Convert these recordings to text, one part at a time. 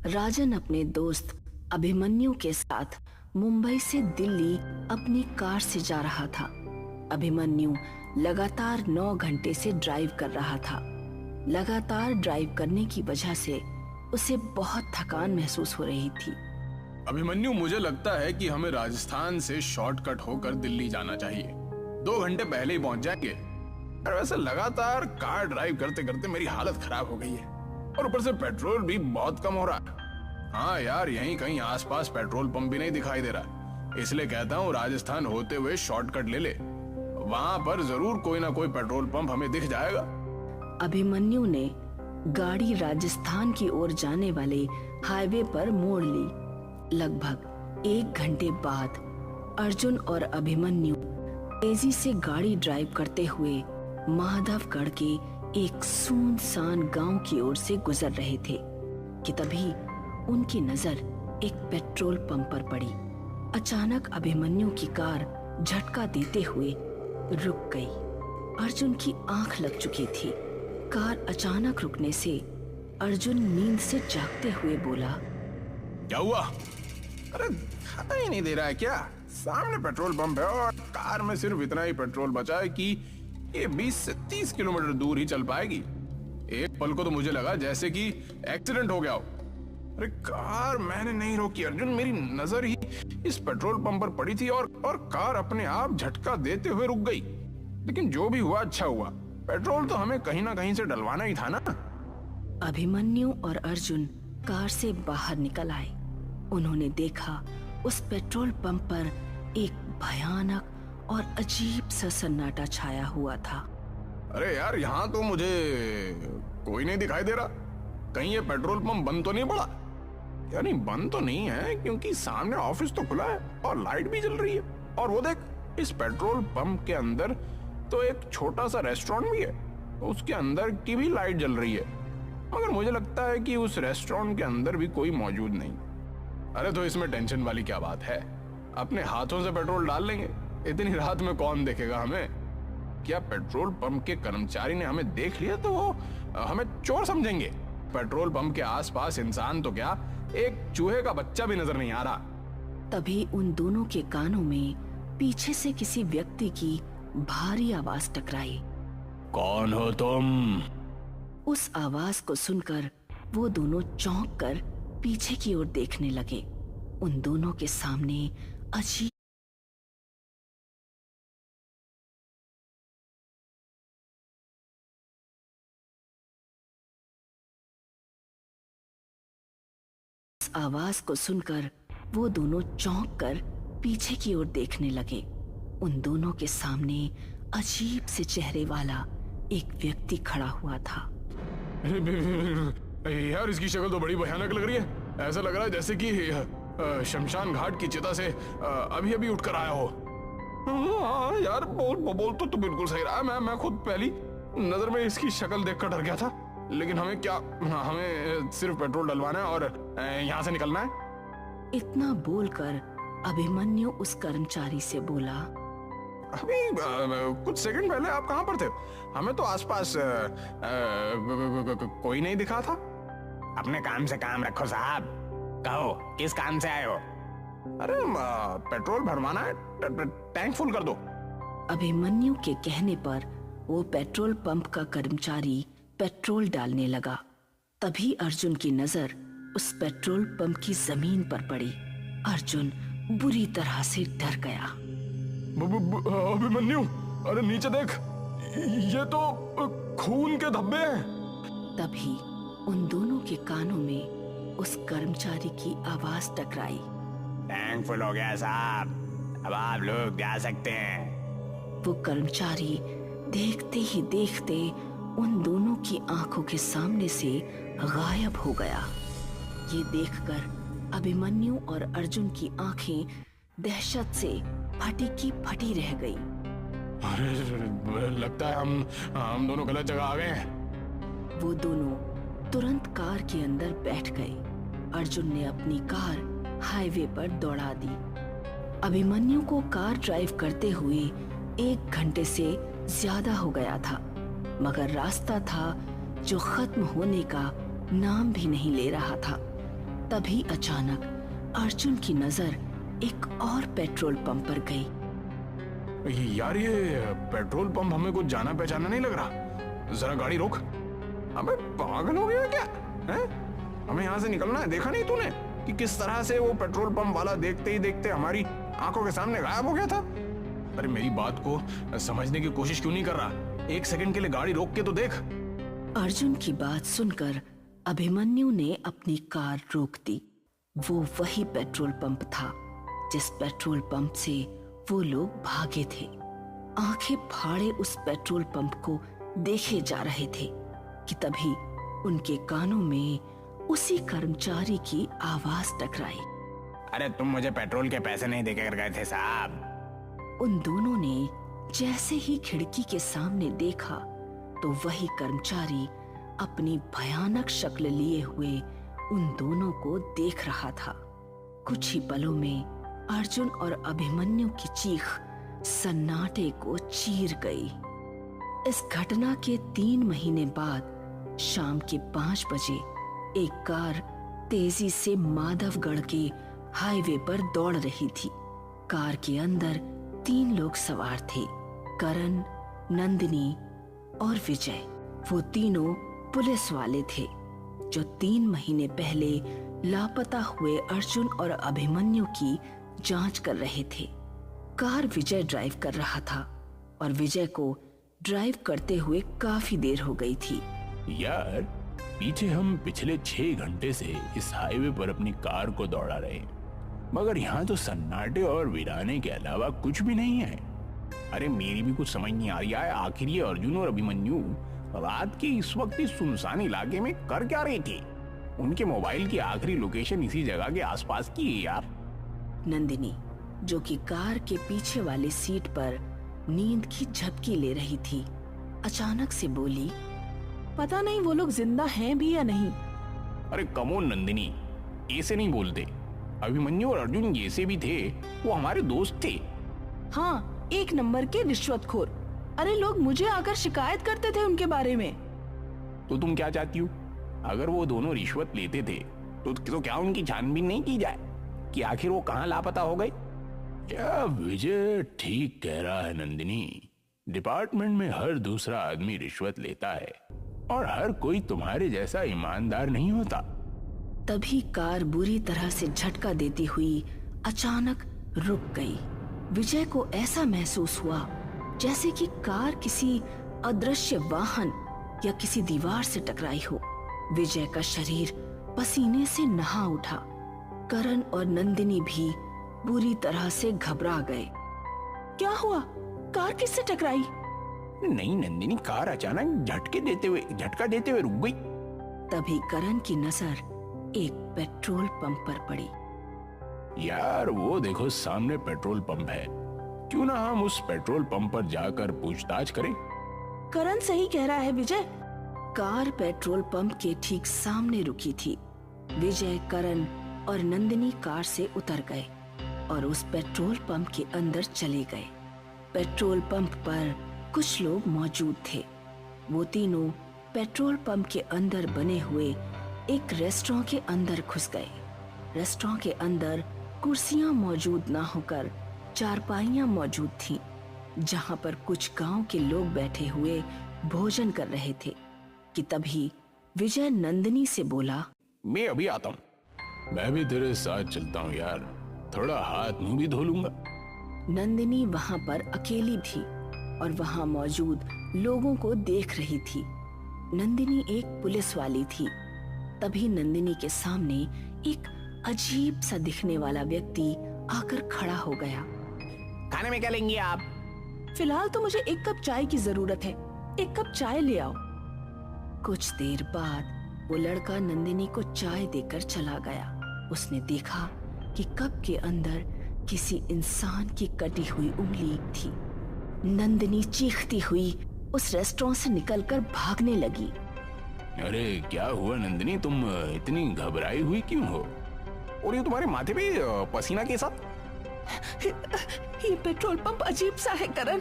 राजन अपने दोस्त अभिमन्यु के साथ मुंबई से दिल्ली अपनी कार से जा रहा था। अभिमन्यु लगातार 9 घंटे से ड्राइव कर रहा था। लगातार ड्राइव करने की वजह से उसे बहुत थकान महसूस हो रही थी। अभिमन्यु, मुझे लगता है कि हमें राजस्थान से शॉर्टकट होकर दिल्ली जाना चाहिए। 2 घंटे पहले ही पहुंच जाएंगे। और वैसे लगातार कार ड्राइव करते करते मेरी हालत खराब हो गई है और ऊपर से पेट्रोल भी बहुत कम हो रहा है। हाँ यार, यहीं कहीं आसपास पेट्रोल पंप भी नहीं दिखाई दे रहा, इसलिए कहता हूँ राजस्थान होते हुए शॉर्टकट ले ले। वहां पर जरूर कोई ना कोई पेट्रोल पंप हमें दिख जाएगा। अभिमन्यु ने गाड़ी राजस्थान की ओर जाने वाले हाईवे पर मोड़ ली। लगभग 1 घंटे बाद अर्जुन और अभिमन्यु तेजी से गाड़ी ड्राइव करते हुए माधवगढ़ के एक सुनसान गांव की ओर से गुजर रहे थे कि तभी उनकी नजर एक पेट्रोल पंप पर पड़ी। अचानक अभिमन्यु की कार झटका देते हुए रुक गई। अर्जुन की आंख लग चुकी थी। कार अचानक रुकने से अर्जुन नींद से जागते हुए बोला, क्या हुआ? अरे दिखाई नहीं दे रहा है क्या? सामने पेट्रोल पंप है और कार में सिर्फ इतना ही पेट्रोल बचा है कि ये 20 से 30 किलोमीटर दूर ही चल पाएगी। एक पल को तो मुझे लगा जैसे कि एक्सीडेंट हो गया हो। अरे कार मैंने नहीं रोकी अर्जुन, मेरी नजर ही इस पेट्रोल पंप पर पड़ी थी और कार अपने आप झटका देते हुए रुक गई। लेकिन जो भी हुआ अच्छा हुआ, पेट्रोल तो हमें कहीं ना कहीं से डलवाना ही था ना। अभिमन्यु और अर्जुन कार से बाहर निकल आए। उन्होंने देखा उस पेट्रोल पंप पर एक भयानक और अजीब सा सन्नाटा छाया हुआ था। अरे यार, यहाँ तो मुझे कोई नहीं दिखाई दे रहा। कहीं ये पेट्रोल पंप बंद तो नहीं पड़ा? यानी बंद तो नहीं है, क्योंकि सामने ऑफिस तो खुला है और लाइट भी जल रही है। और वो देख, इस पेट्रोल पंप के अंदर तो एक छोटा सा रेस्टोरेंट भी है, उसके अंदर की भी लाइट जल रही है। मगर मुझे लगता है कि उस रेस्टोरेंट के अंदर भी कोई मौजूद नहीं। अरे तो इसमें टेंशन वाली क्या बात है? अपने हाथों से पेट्रोल डाल लेंगे। इतनी रात में कौन देखेगा हमें? क्या पेट्रोल पंप के कर्मचारी ने हमें देख लिया तो वो हमें चोर समझेंगे? पेट्रोल पंप के आसपास इंसान तो क्या, एक चूहे का बच्चा भी नजर नहीं आ रहा। तभी उन दोनों के कानों में पीछे से किसी व्यक्ति की भारी आवाज टकराई। कौन हो तुम? उस आवाज को सुनकर वो दोनों चौंक कर पीछे की ओर देखने लगे। उन दोनों के सामने अजीब आवाज को सुनकर वो दोनों चौंक कर पीछे की ओर देखने लगे। उन दोनों के सामने अजीब से चेहरे वाला एक व्यक्ति खड़ा हुआ था। यार, इसकी शक्ल तो बड़ी भयानक लग रही है। ऐसा लग रहा है जैसे कि शमशान घाट की चिता से अभी अभी उठकर आया हो। हाँ यार, बोल तो बिल्कुल सही रहा। मैं खुद पहली नजर में इसकी शक्ल देखकर डर गया था। लेकिन हमें क्या, हमें सिर्फ पेट्रोल डलवाना है और यहाँ से निकलना है। इतना बोलकर अभिमन्यु उस कर्मचारी से बोला, अभी कुछ सेकंड पहले आप कहाँ पर थे? हमें तो आसपास कोई नहीं दिखा था। अपने काम से काम रखो साहब। कहो, किस काम से आए हो? अरे पेट्रोल भरवाना है, टैंक फुल कर दो। अभिमन्यु के कहने पर वो पेट्रोल पंप का कर्मचारी पेट्रोल डालने लगा। तभी अर्जुन की नजर उस पेट्रोल पंप की जमीन पर पड़ी। अर्जुन बुरी तरह से डर गया। अभिमन्यु, अरे नीचे देख, ये तो खून के धब्बे हैं। तभी उन दोनों के कानों में उस कर्मचारी की आवाज टकराई। टैंक फुल हो गया साहब, अब आप लोग जा सकते हैं। वो कर्मचारी देखते ही देखते उन दोनों की आंखों के सामने से गायब हो गया। ये देखकर अभिमन्यु और अर्जुन की आंखें दहशत से फटी की फटी रह गई। अरे लगता है हम दोनों गलत जगह आ गए हैं। वो दोनों तुरंत कार के अंदर बैठ गए। अर्जुन ने अपनी कार हाईवे पर दौड़ा दी। अभिमन्यु को कार ड्राइव करते हुए 1 घंटे से ज्यादा हो गया था, मगर रास्ता था जो खत्म होने का नाम भी नहीं ले रहा था। तभी अचानक अर्जुन की नजर एक और पेट्रोल पंप पर गई। यार ये पेट्रोल पंप हमें कुछ जाना पहचाना नहीं लग रहा। जरा गाड़ी रोक। अबे पागल हो गया क्या है? हमें यहाँ से निकलना है। देखा नहीं तूने कि किस तरह से वो पेट्रोल पंप वाला देखते ही देखते हमारी आंखों के सामने गायब हो गया था? अरे मेरी बात को समझने की कोशिश क्यों नहीं कर रहा? एक सेकंड के लिए गाड़ी रोक के तो देख। अर्जुन की बात सुनकर अभिमन्यु ने अपनी कार रोक दी। वो वही पेट्रोल पंप था जिस पेट्रोल पंप से वो लोग भागे थे। आंखें फाड़े उस पेट्रोल पंप को देखे जा रहे थे कि तभी उनके कानों में उसी कर्मचारी की आवाज टकराई। अरे तुम मुझे पेट्रोल के पैसे नहीं देकर गए थे साहब। उन दोनों ने जैसे ही खिड़की के सामने देखा तो वही कर्मचारी अपनी भयानक शक्ल लिए हुए उन दोनों को देख रहा था। कुछ ही पलों में अर्जुन और अभिमन्यु की चीख सन्नाटे को चीर गई। इस घटना के 3 महीने बाद शाम के 5 बजे एक कार तेजी से माधवगढ़ के हाईवे पर दौड़ रही थी। कार के अंदर 3 लोग सवार थे, करण, नंदिनी और विजय। वो तीनों पुलिस वाले थे जो 3 महीने पहले लापता हुए अर्जुन और अभिमन्यु की जांच कर रहे थे। कार विजय ड्राइव कर रहा था और विजय को ड्राइव करते हुए काफी देर हो गई थी। यार पीछे हम पिछले 6 घंटे से इस हाईवे पर अपनी कार को दौड़ा रहे हैं, मगर यहाँ तो सन्नाटे और वीराने के अलावा कुछ भी नहीं है। अरे मेरी भी कुछ समझ नहीं आ रही है। आखिर ये अर्जुन और अभिमन्यु रात के इस वक्त इस सुनसान इलाके में कर क्या रहे थे? उनके मोबाइल की आखिरी लोकेशन इसी जगह के आसपास की है यार। नंदिनी, जो कि कार के पीछे वाली सीट पर नींद की झपकी ले रही थी, अचानक से बोली, पता नहीं वो लोग जिंदा हैं भी या नहीं। अरे कमोन नंदिनी, ऐसे नहीं बोलते। अभिमन्यु और अर्जुन जैसे भी थे, वो हमारे दोस्त थे। हाँ, 1 नंबर के रिश्वतखोर। अरे लोग मुझे आकर शिकायत करते थे उनके बारे में। तो तुम क्या चाहती हो? अगर वो दोनों रिश्वत लेते थे तो क्या उनकी छानबीन नहीं की जाए कि आखिर वो कहाँ लापता हो गए? क्या विजय ठीक कह रहा है नंदिनी। डिपार्टमेंट में हर दूसरा आदमी रिश्वत लेता है और हर कोई तुम्हारे जैसा ईमानदार नहीं होता। तभी कार बुरी तरह से झटका देती हुई अचानक रुक गई। विजय को ऐसा महसूस हुआ जैसे कि कार किसी अदृश्य वाहन या किसी दीवार से टकराई हो। विजय का शरीर पसीने से नहा उठा। करण और नंदिनी भी बुरी तरह से घबरा गए। क्या हुआ? कार किससे टकराई? नहीं नंदिनी, कार अचानक झटका देते हुए रुक गई। तभी करण की नजर एक पेट्रोल पंप पर पड़ी। यार वो देखो सामने पेट्रोल पंप है, क्यों ना हम उस पेट्रोल पंप पर जाकर पूछताछ करें। करण सही कह रहा है विजय। कार पेट्रोल पंप के ठीक सामने रुकी थी। विजय, करण और नंदिनी कार से उतर गए और उस पेट्रोल पंप के अंदर चले गए। पेट्रोल पंप पर कुछ लोग मौजूद थे। वो तीनों पेट्रोल पंप के अंदर बने हुए एक रेस्टोरेंट के अंदर घुस गए। रेस्टोरेंट के अंदर कुर्सियां मौजूद ना होकर चारपाइयां मौजूद थीं, जहां पर कुछ गांव के लोग बैठे हुए भोजन कर रहे थे कि तभी विजय नंदिनी से बोला, मैं अभी आता हूँ। मैं भी तेरे साथ चलता हूँ यार, थोड़ा हाथ मुंह भी धो लूंगा। नंदिनी वहां पर अकेली थी और वहां मौजूद लोगों को देख रही थी। नंदिनी एक पुलिस वाली थी। तभी नंदिनी के सामने एक अजीब सा दिखने वाला व्यक्ति आकर खड़ा हो गया। खाने में क्या लेंगी आप? फिलहाल तो मुझे 1 कप चाय की जरूरत है। 1 कप चाय ले आओ। कुछ देर बाद वो लड़का नंदिनी को चाय देकर चला गया। उसने देखा कि कप के अंदर किसी इंसान की कटी हुई उंगली थी। नंदिनी चीखती हुई उस रेस्टोरेंट से निकलकर भागने लगी। अरे क्या हुआ नंदिनी, तुम इतनी घबराई हुई क्यों हो? और ये तुम्हारे माथे पे पसीना के साथ? ये पेट्रोल पंप अजीब सा है करण।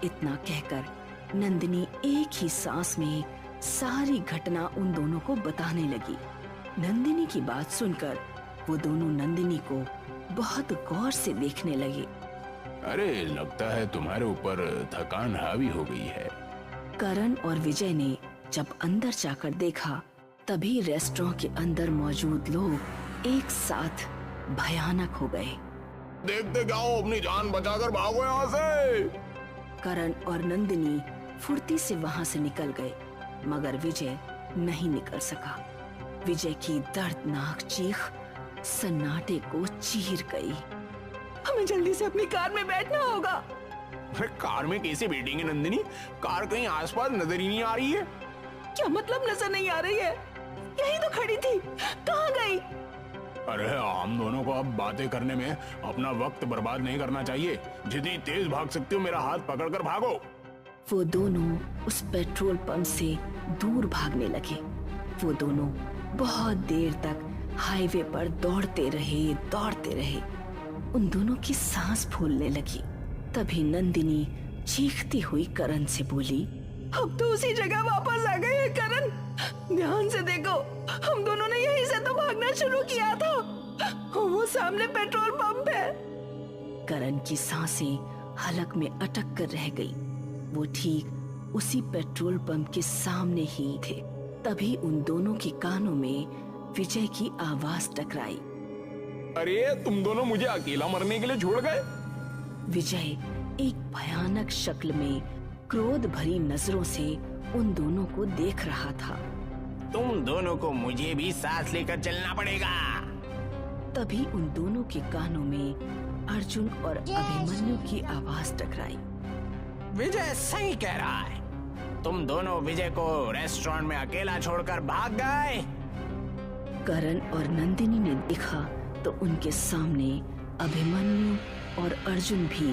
इतना कहकर नंदिनी एक ही सांस में सारी घटना उन दोनों को बताने लगी। नंदिनी की बात सुनकर वो दोनों नंदिनी को बहुत गौर से देखने लगे। अरे लगता है तुम्हारे ऊपर थकान हावी हो गई है। करण और विजय ने जब अंदर जाकर देखा तभी रेस्टोरेंट के अंदर मौजूद लोग एक साथ भयानक हो गए। देखते क्या हो, अपनी जान बचाकर भागो यहाँ से। करण और नंदिनी फुर्ती से वहां से निकल गए, मगर विजय नहीं निकल सका। विजय की दर्दनाक चीख सन्नाटे को चीर गई। हमें जल्दी से अपनी कार में बैठना होगा। अरे कार में कैसे बैठेंगे नंदिनी? कार कहीं आसपास नजर ही नहीं आ रही है। क्या मतलब नजर नहीं आ रही है? यही तो खड़ी थी, कहाँ गई? अरे हम दोनों को अब बातें करने में अपना वक्त बर्बाद नहीं करना चाहिए। जितनी तेज भाग सकते हो मेरा हाथ पकड़कर भागो। वो दोनों उस पेट्रोल पंप से दूर भागने लगे। वो दोनों बहुत देर तक हाईवे पर दौड़ते रहे। उन दोनों की सांस फूलने लगी। तभी नंदिनी चीखती हुई करण से बोली, अब तो उसी जगह वापस आ गए हैं करण। ध्यान से देखो, हम दोनों ने यहीं से तो भागना शुरू किया था। वो सामने पेट्रोल पंप है। करण की सांसें हलक में अटक कर रह गई। वो ठीक उसी पेट्रोल पंप के सामने ही थे। तभी उन दोनों के कानों में विजय की आवाज टकराई। अरे तुम दोनों मुझे अकेला मरने के लिए छोड़ गए। विजय एक भयानक शक्ल में क्रोध भरी नजरों से उन दोनों को देख रहा था। तुम दोनों को मुझे भी सांस लेकर चलना पड़ेगा। तभी उन दोनों के कानों में अर्जुन और अभिमन्यु की आवाज टकराई। विजय सही कह रहा है। तुम दोनों विजय को रेस्टोरेंट में अकेला छोड़कर भाग गए। करण और नंदिनी ने देखा तो उनके सामने अभिमन्यु और अर्जुन भी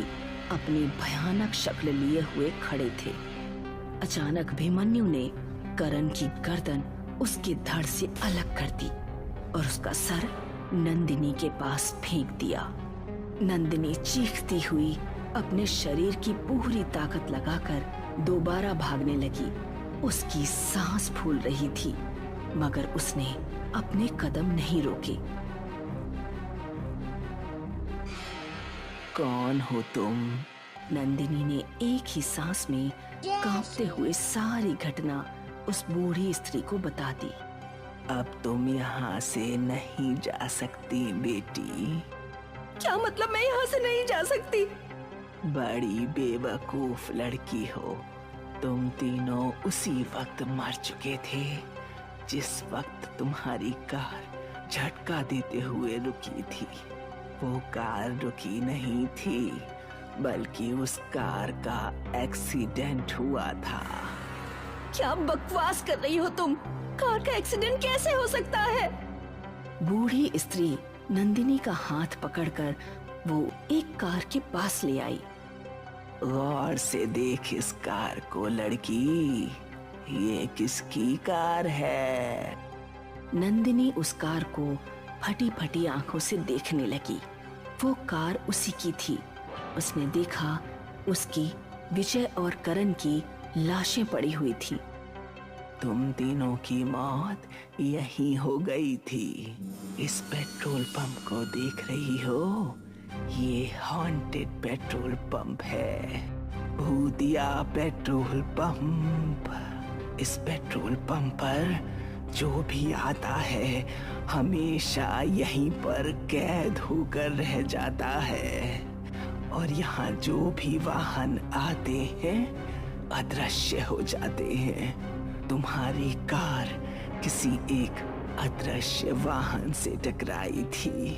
अपनी भयानक शक्ल लिए हुए खड़े थे। अचानक अभिमन्यु ने करण की गर्दन उसके धड़ से अलग कर दी और उसका सर नंदिनी के पास फेंक दिया। नंदिनी चीखती हुई अपने शरीर की पूरी ताकत लगाकर दोबारा भागने लगी। उसकी सांस फूल रही थी, मगर उसने अपने कदम नहीं रोके। कौन हो तुम? नंदिनी ने एक ही सांस में कांपते हुए सारी घटना उस बूढ़ी स्त्री को बता दी। अब तुम यहाँ से नहीं जा सकती बेटी। क्या मतलब मैं यहाँ से नहीं जा सकती? बड़ी बेवकूफ लड़की हो। तुम तीनों उसी वक्त मर चुके थे जिस वक्त तुम्हारी कार झटका देते हुए रुकी थी। वो कार रुकी नहीं थी, बल्कि उस कार का एक्सीडेंट हुआ था। क्या बकवास कर रही हो तुम? कार का एक्सीडेंट कैसे हो सकता है? बूढ़ी स्त्री नंदिनी का हाथ पकड़कर वो एक कार के पास ले आई। गौर से देख इस कार को लड़की, ये किसकी कार है? नंदिनी उस कार को फटी फटी आंखों से देखने लगी। वो कार उसी की थी। उसने देखा उसकी विजय और करण की लाशें पड़ी हुई थी। तुम तीनों की मौत यहीं हो गई थी। इस पेट्रोल पंप को देख रही हो? ये हॉन्टेड पेट्रोल पंप है, भूतिया पेट्रोल पंप। इस पेट्रोल पंप पर जो भी आता है हमेशा यहीं पर कैद होकर रह जाता है, और यहाँ जो भी वाहन आते हैं अदृश्य हो जाते हैं। तुम्हारी कार किसी एक अदृश्य वाहन से टकराई थी।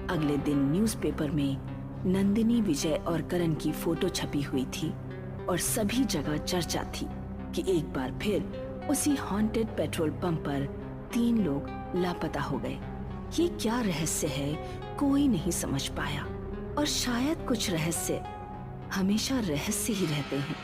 अगले दिन न्यूज़पेपर में नंदिनी, विजय और करण की फोटो छपी हुई थी और सभी जगह चर्चा थी कि एक बार फिर उसी हॉन्टेड पेट्रोल पंप पर 3 लोग लापता हो गए। ये क्या रहस्य है, कोई नहीं समझ पाया। और शायद कुछ रहस्य हमेशा रहस्य ही रहते हैं।